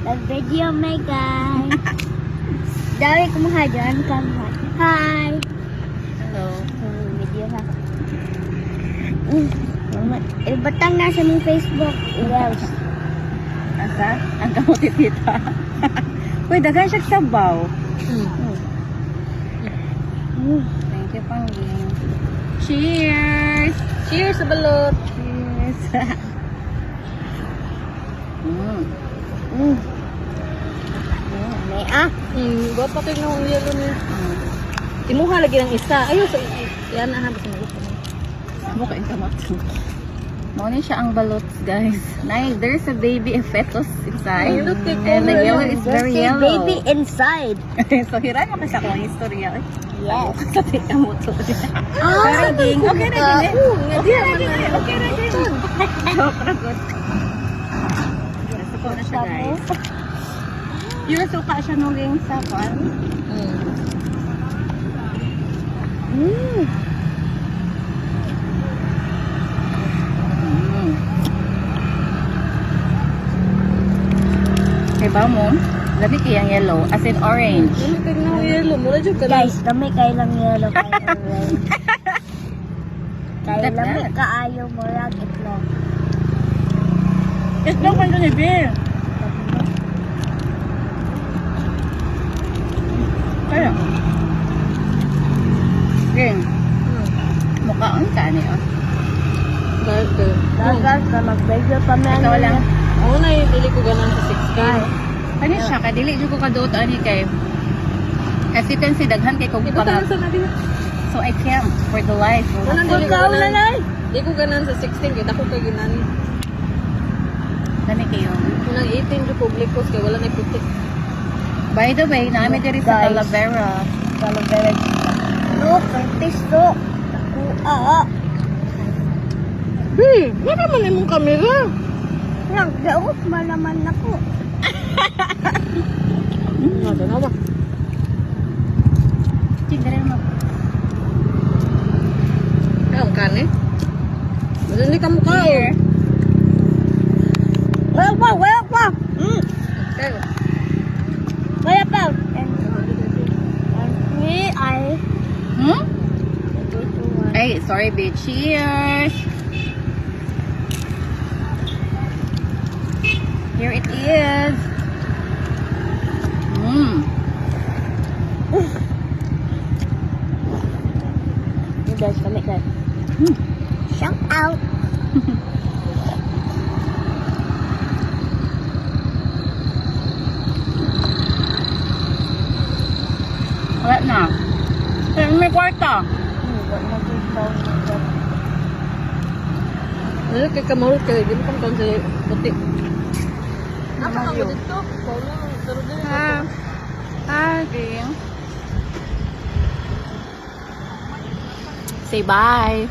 Nag-video my guys. Dami kumuha dyan. Hi. Hello. Video ha. Batang nasa mong Facebook. Yes. Asa? Ang kamot tita. Uy, dagan siya sabaw. Thank you, Pangging. Cheers! Cheers sa balot. Cheers! May ah. Ba't pa kayo ng yelo niya? Imuha lagi ng isa. Ayun, so, yan na habis mo. Mukha yung kamot. Muna siya ang balots, guys. There's a baby, a fetus inside. Look at And the yellow is very There's a yellow. baby inside. So, hiran mo kasi ako ang istorya. Yes. Sa tita mo to. Pero, Ging, okay na, Ging. Okay na, Ging. Okay na, Ging. Joke na, good. Nasuko na siya, guys. Yung suka siya nung Ging sa pan. Kaya ba mo? Labi kayang yellow, as in orange. Ano kayo ng yelo? Mula dyan ka lang. Guys, kami kailang yellow, kailang red. That Kailang na. kaayo mo lang itlog. Itlog pa ito ni Bill. Kaya. Ging. Mukhaon ka niyo. Bakit kayo? Dagat ka mag-video pa man. Ikaw lang. Ako na yung dili ko ganan sa 6K. Ano siya? Kadili dito ko kaduot ani kay. As you can see, daghan kay kong Ito pangap. tayo sa nabi. So I camp for the life. Wala dili ko Ikaw na ganan. lang. Di ko ganan sa 16. Kita ko kay ginan. Dami kayo. Unang 18 do publikos kay wala na putik. By the way, naami diri sa Guys. Talavera. Talavera. Look, Curtis, look. Nakuha. Wala man imong kamera. Nagdaot man naman ako. Ano na ba? Tingnan mo. Ang kani. Hindi ka mukha Here. Wala pa, wala pa. Okay. Wala pa. And me, I... Hmm? Ay, sorry, babe. Cheers! Here it is. You guys, kami guys. Shout out. Wala na. May kwarta. Ano kay kamahal kay di mo kang sa putik. Apa ka dito? Ging. Say bye.